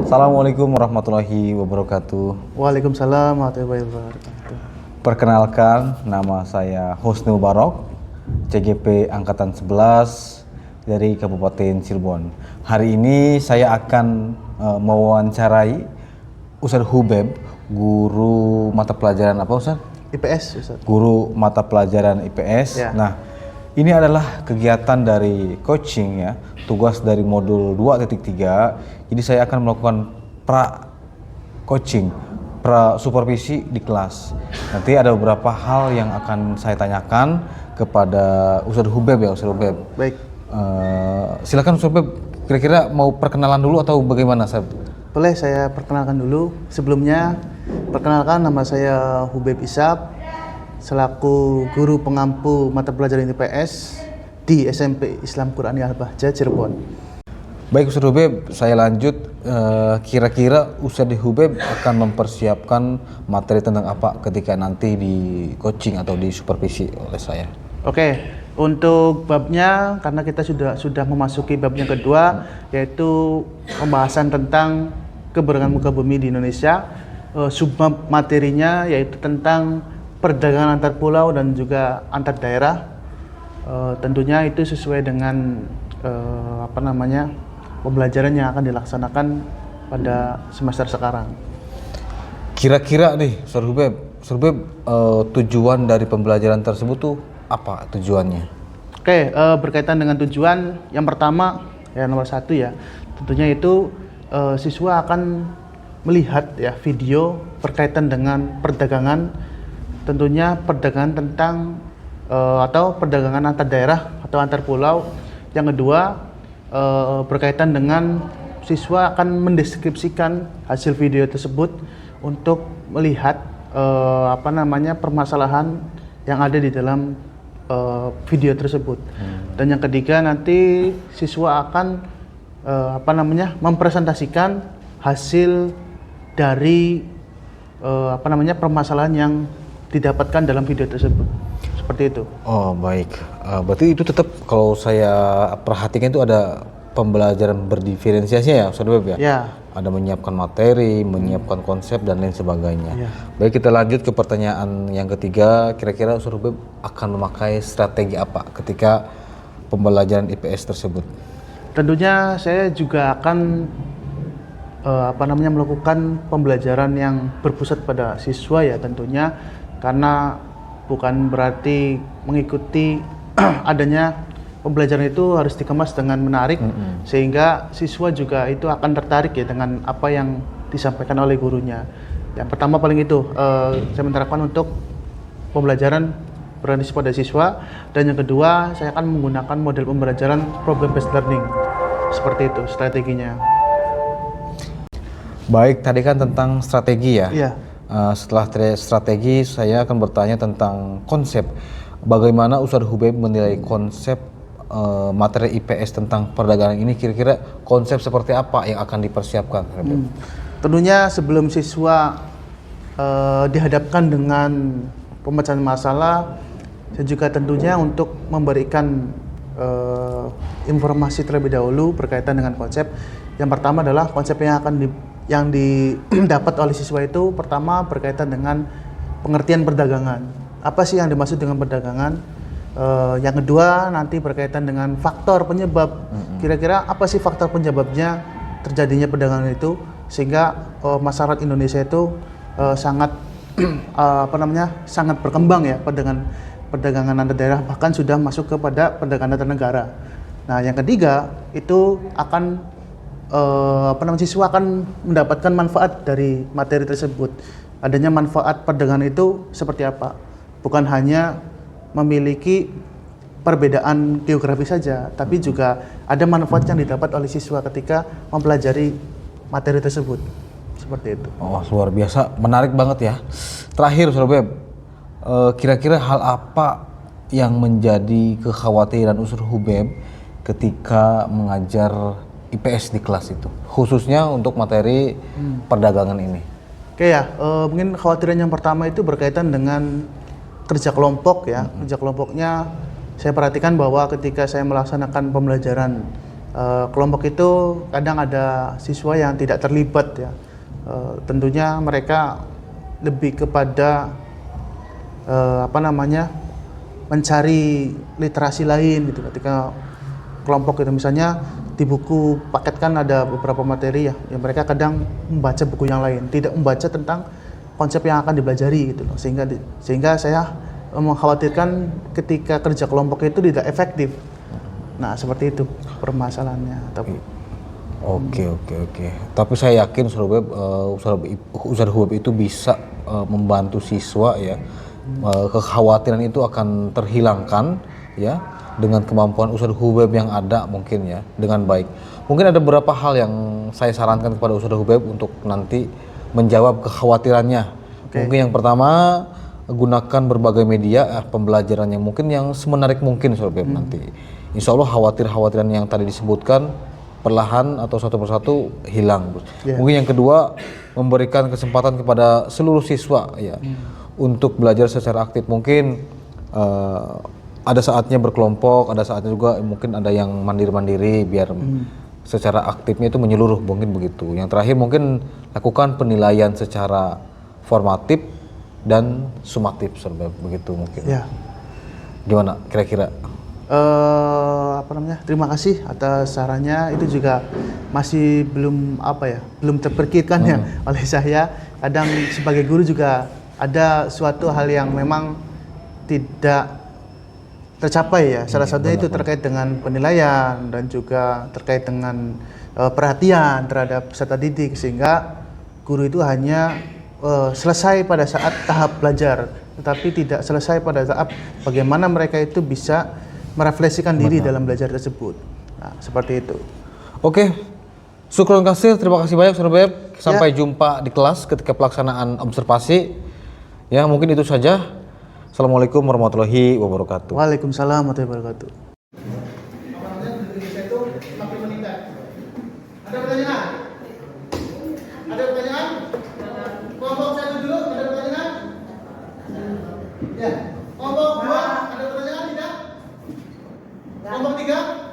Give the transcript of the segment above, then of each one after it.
Assalamualaikum warahmatullahi wabarakatuh. Waalaikumsalam warahmatullahi wabarakatuh. Perkenalkan, nama saya Husnul Barok, CGP Angkatan 11 dari Kabupaten Cirebon. Hari ini saya akan mewawancarai Ustadz Hubeb, guru mata pelajaran apa Ustadz? IPS Ustadz. Guru mata pelajaran IPS. Ya. Nah, ini adalah kegiatan dari coaching ya, tugas dari modul 2.3. Jadi saya akan melakukan coaching, supervisi di kelas. Nanti ada beberapa hal yang akan saya tanyakan kepada Ustadz Hubeb ya, Ustadz Hubeb. Baik. Silakan Ustadz Hubeb, kira-kira mau perkenalan dulu atau bagaimana Ustadz? Boleh saya perkenalkan dulu. Sebelumnya, perkenalkan nama saya Hubeb Ishab, selaku guru pengampu mata pelajaran IPS di SMP Islam Qurani Al-Bahjah Cirebon. Baik Ustadz Hubeb, saya lanjut. Kira-kira Ustadz Hubeb akan mempersiapkan materi tentang apa ketika nanti di coaching atau di supervisi oleh saya? Oke, untuk babnya, karena kita sudah memasuki bab yang kedua, yaitu pembahasan tentang keberadaan muka bumi di Indonesia. Subbab materinya yaitu tentang perdagangan antar pulau dan juga antar daerah. Tentunya itu sesuai dengan pembelajaran yang akan dilaksanakan pada semester sekarang. Kira-kira nih, Ustadz Hubeb, tujuan dari pembelajaran tersebut tuh apa tujuannya? Oke, berkaitan dengan tujuan, yang pertama, ya nomor satu ya, tentunya itu siswa akan melihat ya video berkaitan dengan perdagangan, tentunya perdagangan tentang atau perdagangan antar daerah atau antar pulau. Yang kedua, berkaitan dengan siswa akan mendeskripsikan hasil video tersebut untuk melihat permasalahan yang ada di dalam video tersebut. Dan yang ketiga, nanti siswa akan mempresentasikan hasil dari permasalahan yang didapatkan dalam video tersebut. Seperti itu. Oh baik, berarti itu tetap kalau saya perhatikan itu ada pembelajaran berdiferensiasi ya Ustadz Hubeb ya? Ya. Ada menyiapkan materi, menyiapkan konsep dan lain sebagainya. Ya. Baik, kita lanjut ke pertanyaan yang ketiga. Kira-kira Ustadz Hubeb akan memakai strategi apa ketika pembelajaran IPS tersebut? Tentunya saya juga akan melakukan pembelajaran yang berpusat pada siswa ya tentunya, karena bukan berarti mengikuti adanya pembelajaran itu harus dikemas dengan menarik, sehingga siswa juga itu akan tertarik ya dengan apa yang disampaikan oleh gurunya. Yang pertama paling itu saya menerapkan untuk pembelajaran berorientasi pada siswa, dan yang kedua saya akan menggunakan model pembelajaran problem based learning. Seperti itu strateginya. Baik, tadi kan tentang strategi ya. Iya. Setelah strategi, saya akan bertanya tentang konsep. Bagaimana Ustadz Hubeb menilai konsep materi IPS tentang perdagangan ini? Kira-kira konsep seperti apa yang akan dipersiapkan? Tentunya sebelum siswa dihadapkan dengan pemecahan masalah, saya juga tentunya untuk memberikan informasi terlebih dahulu berkaitan dengan konsep. Yang pertama adalah konsep yang didapat oleh siswa itu, pertama berkaitan dengan pengertian perdagangan. Apa sih yang dimaksud dengan perdagangan? Yang kedua nanti berkaitan dengan faktor penyebab. Kira-kira apa sih faktor penyebabnya terjadinya perdagangan itu, sehingga masyarakat Indonesia itu sangat sangat berkembang ya perdagangan antar daerah, bahkan sudah masuk kepada perdagangan antar negara. Nah, yang ketiga itu akan siswa akan mendapatkan manfaat dari materi tersebut. Adanya manfaat perdagangan itu seperti apa? Bukan hanya memiliki perbedaan geografi saja, tapi juga ada manfaat yang didapat oleh siswa ketika mempelajari materi tersebut. Seperti itu. Oh, luar biasa, menarik banget ya. Terakhir Ustadz Hubeb, kira-kira hal apa yang menjadi kekhawatiran Ustadz Hubeb ketika mengajar IPS di kelas itu, khususnya untuk materi perdagangan ini? Oke ya, mungkin kekhawatiran yang pertama itu berkaitan dengan kerja kelompok ya. Kerja kelompoknya saya perhatikan bahwa ketika saya melaksanakan pembelajaran kelompok itu kadang ada siswa yang tidak terlibat ya. Tentunya mereka lebih kepada mencari literasi lain gitu. Ketika kelompok itu misalnya di buku paket kan ada beberapa materi ya, yang mereka kadang membaca buku yang lain, tidak membaca tentang konsep yang akan dipelajari gitu loh. Sehingga saya mengkhawatirkan ketika kerja kelompok itu tidak efektif. Nah, seperti itu permasalahannya. Oke. Tapi saya yakin Ustadz Hubeb itu bisa membantu siswa ya. Kekhawatiran itu akan terhilangkan ya dengan kemampuan Ustadz Hubeb yang ada mungkin ya dengan baik. Mungkin ada beberapa hal yang saya sarankan kepada Ustadz Hubeb untuk nanti menjawab kekhawatirannya. Mungkin yang pertama, gunakan berbagai media pembelajaran yang mungkin yang semenarik mungkin Ustadz Hubeb nanti. Insya Allah khawatiran yang tadi disebutkan perlahan atau satu persatu hilang. Mungkin yang kedua, memberikan kesempatan kepada seluruh siswa ya untuk belajar secara aktif. Mungkin ada saatnya berkelompok, ada saatnya juga mungkin ada yang mandiri-mandiri biar secara aktifnya itu menyeluruh, mungkin begitu. Yang terakhir mungkin lakukan penilaian secara formatif dan sumatif, begitu mungkin. Ya. Gimana kira-kira? Terima kasih atas sarannya. Itu juga masih belum terpikirkan ya oleh saya. Kadang sebagai guru juga ada suatu hal yang memang tidak tercapai ya. Salah satunya itu terkait dengan penilaian dan juga terkait dengan perhatian terhadap peserta didik, sehingga guru itu hanya selesai pada saat tahap belajar, tetapi tidak selesai pada saat bagaimana mereka itu bisa merefleksikan diri dalam belajar tersebut. Nah, seperti itu. Oke. Syukron kasih, terima kasih banyak Ustadz Hubeb. Sampai jumpa di kelas ketika pelaksanaan observasi. Ya, mungkin itu saja. Assalamualaikum warahmatullahi wabarakatuh. Waalaikumsalam warahmatullahi wabarakatuh. Ada pertanyaan? Ada pertanyaan? Kelompok 1 dulu, ada pertanyaan? Ya. Kelompok 2, ada pertanyaan tidak? Kelompok 3?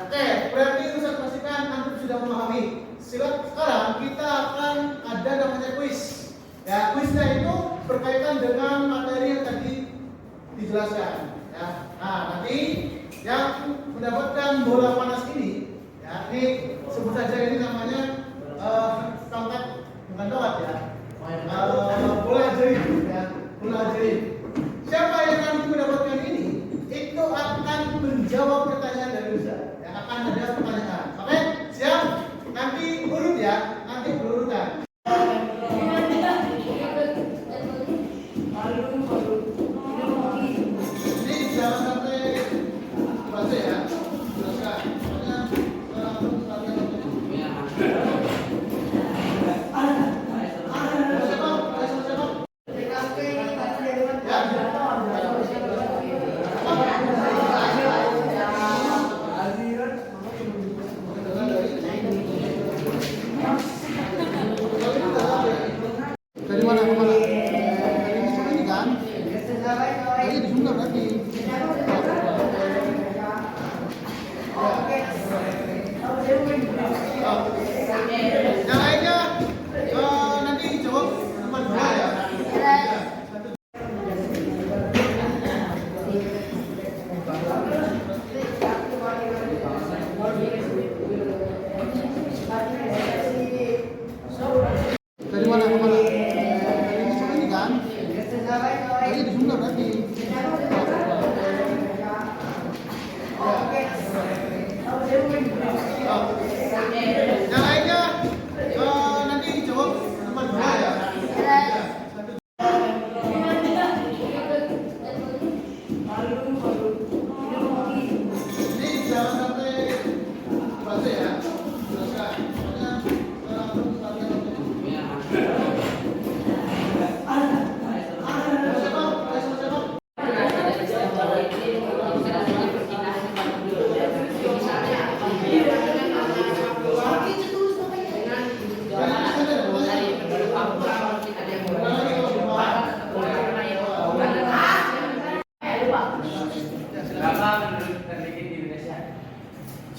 Oke, berarti Ustaz pastikan antum sudah memahami. Sekarang kita akan ada namanya kuis. Ya, kuisnya itu berkaitan dengan materi yang tadi dijelaskan. Ya. Nah, nanti yang mendapatkan bola panas ini, ya, ini sebut saja ini namanya tongkat, bukan tongkat ya, bola jering, ya, bola jering. Siapa yang nanti mendapatkan ini, itu akan menjawab pertanyaan dari Ustaz. Ya, akan ada pertanyaan. Oke, siap? Nanti urut ya, nanti berurutan.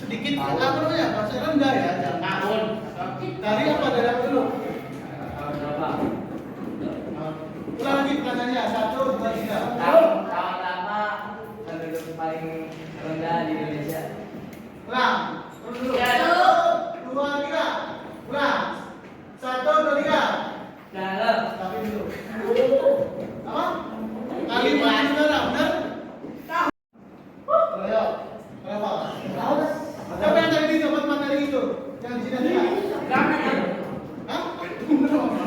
sedikit apa namanya? Bahasa rendah ya, jangan tahun. Dari apa dari apa dulu? Ulang lagi pertanyaannya, 1, 2, 3. Tahun pertama penduduk paling rendah di Indonesia. Ulang, terus dulu.